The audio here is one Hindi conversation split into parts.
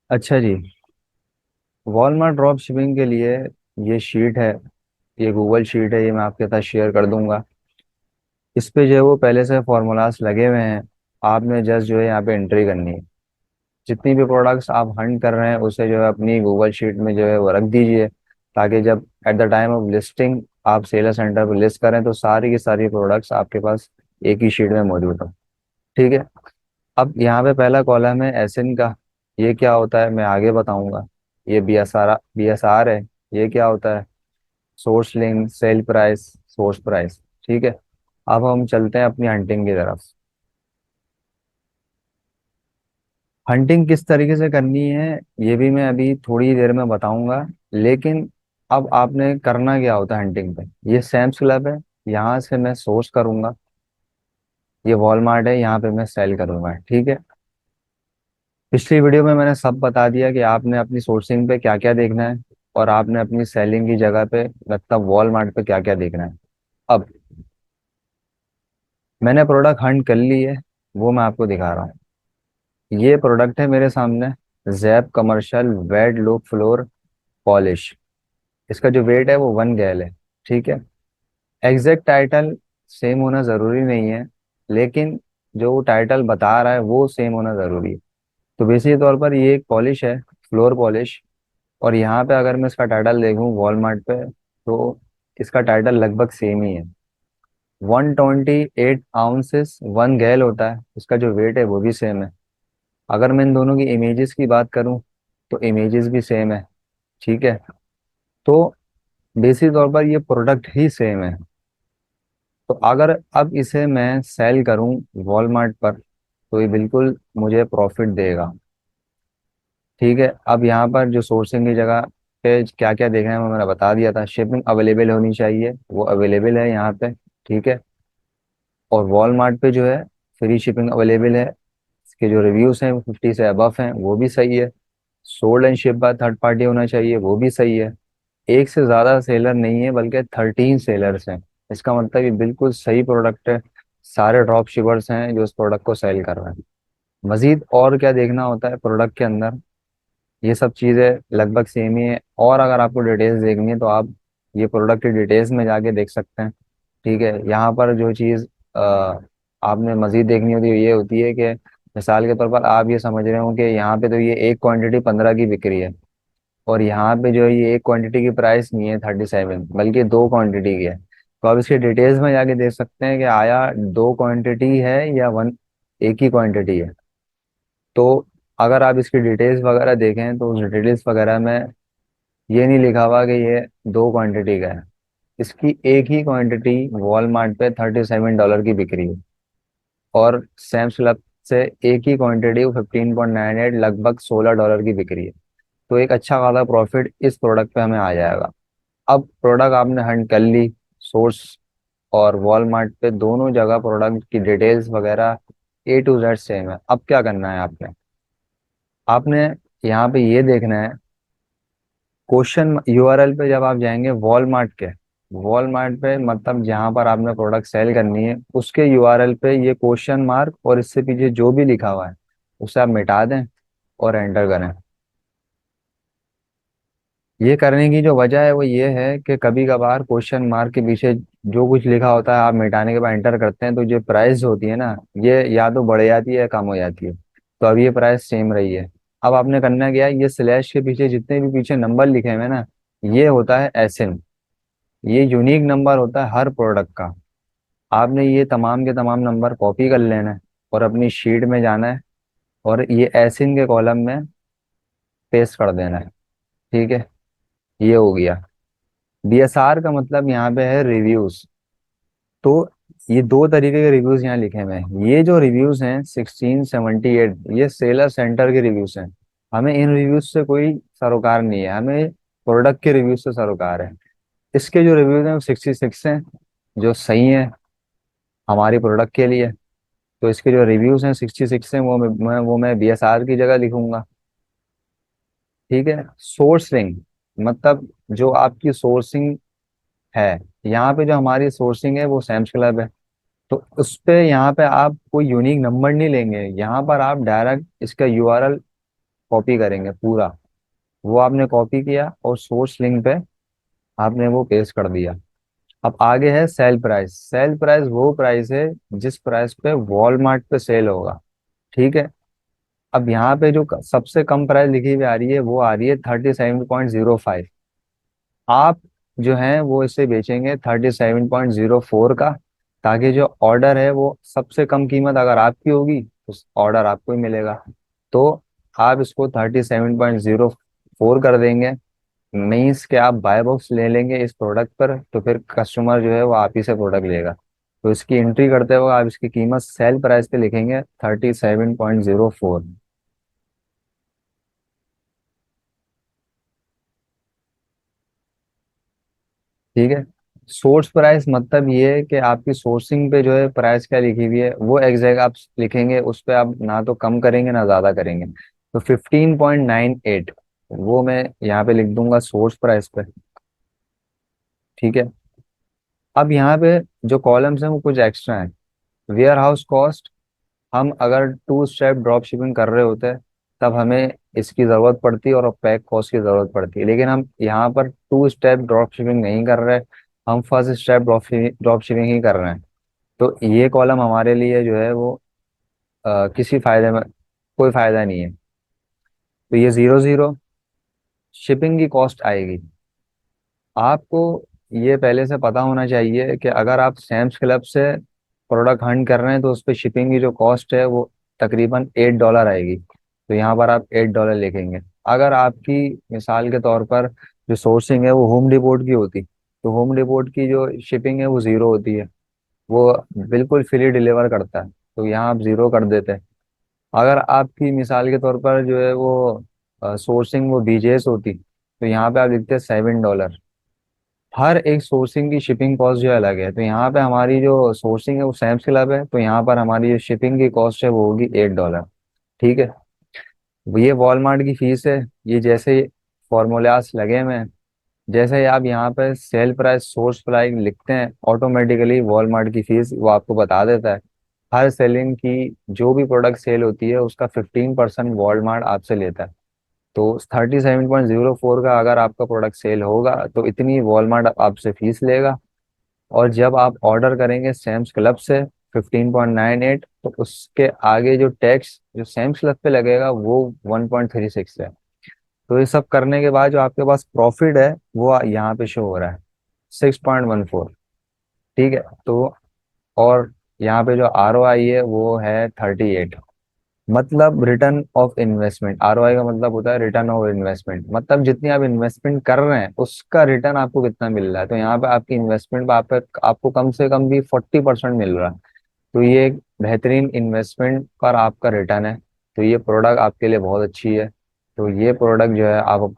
अच्छा जी। वॉलमार्ट ड्रॉप शिपिंग के लिए ये शीट है, ये गूगल शीट है, ये मैं आपके साथ शेयर कर दूंगा। इस पे जो है वो पहले से फार्मूलाज लगे हुए हैं। आपने जस्ट जो है यहाँ पे एंट्री करनी है। जितनी भी प्रोडक्ट्स आप हंट कर रहे हैं उसे जो है अपनी गूगल शीट में जो है वो रख दीजिए, ताकि जब at the time of listing आप सेलर सेंटर पर लिस्ट करें तो सारी की सारी प्रोडक्ट्स आपके पास एक ही शीट में मौजूद हो। ठीक है। अब यहाँ पे पहला कॉलम है एसएन का। ये क्या होता है मैं आगे बताऊंगा। ये बी एस आर है। ये क्या होता है? Source link, sale price, source price. ठीक है। अब हम चलते हैं अपनी हंटिंग की तरफ। हंटिंग किस तरीके से करनी है ये भी मैं अभी थोड़ी देर में बताऊंगा। लेकिन अब आपने करना क्या होता है हंटिंग पे। ये सैम्स क्लब है, यहाँ से मैं सोर्स करूंगा। ये वॉलमार्ट है, यहाँ पे मैं सेल करूंगा। ठीक है। पिछली वीडियो में मैंने सब बता दिया कि आपने अपनी सोर्सिंग पे क्या क्या देखना है और आपने अपनी सेलिंग की जगह पे मतलब वॉलमार्ट पे क्या क्या देखना है। अब मैंने प्रोडक्ट हंट कर ली है, वो मैं आपको दिखा रहा हूँ। ये प्रोडक्ट है मेरे सामने, Zap commercial wet look floor polish. इसका जो वेट है वो 1 गैल है। ठीक है। एग्जैक्ट टाइटल सेम होना ज़रूरी नहीं है, लेकिन जो वो टाइटल बता रहा है वो सेम होना ज़रूरी है। तो बेसिक तौर पर ये एक पॉलिश है, फ्लोर पॉलिश। और यहाँ पे अगर मैं इसका टाइटल देखूँ वॉलमार्ट पे तो इसका टाइटल लगभग सेम ही है। 128 आउंसेस 1 गैल होता है। इसका जो वेट है वो भी सेम है। अगर मैं इन दोनों की इमेजेस की बात करूँ तो इमेजेस भी सेम है। ठीक है। तो बेसिक तौर पर ये प्रोडक्ट ही सेम है। तो अगर अब इसे मैं सेल करूं वॉलमार्ट पर तो ये बिल्कुल मुझे प्रॉफिट देगा। ठीक है। अब यहाँ पर जो सोर्सिंग की जगह पे क्या क्या देखना है वो मैंने बता दिया था। शिपिंग अवेलेबल होनी चाहिए, वो अवेलेबल है यहाँ पे। ठीक है। और वॉलमार्ट पे जो है फ्री शिपिंग अवेलेबल है। इसके जो रिव्यूज हैं वो 50 से अबव हैं, वो भी सही है। Sold and ship by third party होना चाहिए, वो भी सही है। एक से ज़्यादा सेलर नहीं है बल्कि 13 सेलर्स हैं। इसका मतलब ये बिल्कुल सही प्रोडक्ट है। सारे ड्रॉप शिपर्स हैं जो इस प्रोडक्ट को सेल कर रहे हैं। मजीद और क्या देखना होता है प्रोडक्ट के अंदर, ये सब चीज़ें लगभग सेम ही है। और अगर आपको डिटेल्स देखनी है तो आप ये प्रोडक्ट की डिटेल्स में जाके देख सकते हैं। ठीक है। यहाँ पर जो चीज़ आपने मजीद देखनी होती है ये होती है कि मिसाल के तौर पर आप ये समझ रहे हो कि यहाँ पे तो ये एक क्वांटिटी 15 की बिक रही है, और यहाँ पे जो है ये एक क्वांटिटी की प्राइस नहीं है 37 बल्कि दो क्वांटिटी की है। तो आप इसके डिटेल्स में जाके देख सकते हैं कि आया दो क्वांटिटी है या वन एक ही क्वांटिटी है। तो अगर आप इसकी डिटेल्स वगैरह देखें तो उस डिटेल्स वगैरह में ये नहीं लिखा हुआ कि ये दो क्वांटिटी का है। इसकी एक ही क्वांटिटी वॉलमार्ट पे $37 की बिक रही है। और सैम्स क्लब से एक ही क्वांटिटी 15.98 लगभग $16 की बिक रही है। तो एक अच्छा खासा प्रॉफिट इस प्रोडक्ट पे हमें आ जाएगा। अब प्रोडक्ट आपने हंट कर ली, सोर्स और वॉलमार्ट पे दोनों जगह प्रोडक्ट की डिटेल्स वगैरह A to Z सेम है। अब क्या करना है आपने? आपने यहाँ पे ये देखना है क्वेश्चन यूआरएल पे जब आप जाएंगे वॉलमार्ट के, वॉलमार्ट पे मतलब जहाँ पर आपने प्रोडक्ट सेल करनी है उसके यूआरएल पे ये क्वेश्चन मार्क और इससे पीछे जो भी लिखा हुआ है उसे आप मिटा दें और एंटर करें। ये करने की जो वजह है वो ये है कि कभी कभार क्वेश्चन मार्क के पीछे जो कुछ लिखा होता है आप मिटाने के बाद एंटर करते हैं तो जो प्राइस होती है ना ये या तो बढ़ जाती है या कम हो जाती है। तो अब ये प्राइस सेम रही है। अब आपने करना क्या है, ये स्लैश के पीछे जितने भी पीछे नंबर लिखे हुए हैं ना, ये होता है एसएन। ये यूनिक नंबर होता है हर प्रोडक्ट का। आपने ये तमाम के तमाम नंबर कॉपी कर लेना है और अपनी शीट में जाना है और ये एसएन के कॉलम में पेस्ट कर देना है। ठीक है। ये हो गया। बीएसआर का मतलब यहाँ पे है रिव्यूज। तो ये दो तरीके के रिव्यूज यहाँ लिखे हुए हैं। ये जो रिव्यूज हैं 1678 ये सेलर सेंटर के रिव्यूज हैं। हमें इन रिव्यूज से कोई सरोकार नहीं है, हमें प्रोडक्ट के रिव्यूज से सरोकार है। इसके जो रिव्यूज हैं वो 66 हैं जो सही है हमारी प्रोडक्ट के लिए। तो इसके जो रिव्यूज हैं 66 हैं वो मैं बीएसआर की जगह लिखूंगा। ठीक है। सोर्सिंग मतलब जो आपकी सोर्सिंग है, यहाँ पे जो हमारी सोर्सिंग है वो सैम्स क्लब है। तो उस पे यहाँ पे आप कोई यूनिक नंबर नहीं लेंगे, यहाँ पर आप डायरेक्ट इसका यूआरएल कॉपी करेंगे पूरा। वो आपने कॉपी किया और सोर्स लिंक पे आपने वो पेस्ट कर दिया। अब आगे है सेल प्राइस। सेल प्राइस वो प्राइस है जिस प्राइस पे वॉलमार्ट पे सेल होगा। ठीक है। अब यहाँ पे जो सबसे कम प्राइस लिखी हुई आ रही है वो आ रही है 37.05। आप जो है वो इसे बेचेंगे 37.04 का, ताकि जो ऑर्डर है वो सबसे कम कीमत अगर आपकी होगी तो ऑर्डर आपको ही मिलेगा। तो आप इसको 37.04 कर देंगे। मीन्स कि आप बाय बॉक्स ले लेंगे इस प्रोडक्ट पर, तो फिर कस्टमर जो है वो आप ही से प्रोडक्ट लेगा। तो इसकी एंट्री करते हुए आप इसकी कीमत सेल प्राइस पे लिखेंगे 37.04। ठीक है। सोर्स प्राइस मतलब ये है कि आपकी सोर्सिंग पे जो है प्राइस क्या लिखी हुई है वो एग्जैक्ट आप लिखेंगे, उस पे आप ना तो कम करेंगे ना ज्यादा करेंगे। तो 15.98 वो मैं यहाँ पे लिख दूंगा सोर्स प्राइस पे। ठीक है। अब यहाँ पे जो कॉलम्स हैं वो कुछ एक्स्ट्रा हैं। वेयर हाउस कॉस्ट, हम अगर टू स्टेप ड्रॉप शिपिंग कर रहे होते हैं तब हमें इसकी ज़रूरत पड़ती है और पैक कॉस्ट की ज़रूरत पड़ती है, लेकिन हम यहाँ पर टू स्टेप ड्रॉप शिपिंग नहीं कर रहे। हम फर्स्ट स्टेप ड्रॉप शिपिंग ही कर रहे हैं। तो ये कॉलम हमारे लिए जो है वो किसी फायदे में कोई फायदा नहीं है। तो ये 00 शिपिंग की कॉस्ट आएगी। आपको ये पहले से पता होना चाहिए कि अगर आप सैम्स क्लब से प्रोडक्ट हंट कर रहे हैं तो उस पर शिपिंग की जो कॉस्ट है वो तकरीबन $8 आएगी। तो यहाँ पर आप $8 लिखेंगे। अगर आपकी मिसाल के तौर पर जो सोर्सिंग है वो होम डिपोट की होती, तो होम डिपोट की जो शिपिंग है वो ज़ीरो होती है। वो बिल्कुल फ्री डिलीवर करता है, तो यहाँ आप ज़ीरो कर देते हैं। अगर आपकी मिसाल के तौर पर जो है वो सोर्सिंग वो बीजेएस होती, तो यहाँ पे आप लिखते हैं $7। हर एक सोर्सिंग की शिपिंग कॉस्ट जो है अलग है। तो यहाँ पे हमारी जो सोर्सिंग है वो सैम्स क्लब है, तो यहाँ पर हमारी जो शिपिंग की कॉस्ट है वो होगी $8। ठीक है। ये वॉलमार्ट की फीस है। ये जैसे फॉर्मूलाज लगे हुए हैं, जैसे ही आप यहाँ पे सेल प्राइस सोर्स प्राइस लिखते हैं ऑटोमेटिकली वॉलमार्ट की फीस वो आपको बता देता है। हर सेलिंग की जो भी प्रोडक्ट सेल होती है उसका 15% वॉलमार्ट आपसे लेता है। तो 37.04 का अगर आपका प्रोडक्ट सेल होगा तो इतनी वॉलमार्ट आपसे फीस लेगा। और जब आप ऑर्डर करेंगे सैम्स क्लब से 15.98, तो उसके आगे जो टैक्स जो सैम्स क्लब पे लगेगा वो 1.36 है। तो ये सब करने के बाद जो आपके पास प्रॉफिट है वो यहाँ पे शो हो रहा है 6.14। ठीक है। तो और यहाँ पे जो ROI है वो है 38। मतलब रिटर्न ऑफ इन्वेस्टमेंट, ROI का मतलब होता है रिटर्न ऑफ इन्वेस्टमेंट, मतलब जितनी आप इन्वेस्टमेंट कर रहे हैं उसका रिटर्न आपको कितना मिल रहा है। तो यहाँ पे आपकी इन्वेस्टमेंट पे आपको कम से कम भी 40% मिल रहा है। तो ये एक बेहतरीन इन्वेस्टमेंट पर आपका रिटर्न है। तो ये प्रोडक्ट आपके लिए बहुत अच्छी है। तो ये प्रोडक्ट जो है आप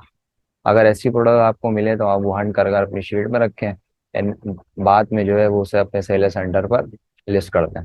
अगर ऐसी प्रोडक्ट आपको मिले तो आप वो हंट कर कर अपनी शीट में रखें एंड बाद में जो है वो उसे अपने सेलर सेंटर पर लिस्ट कर दें।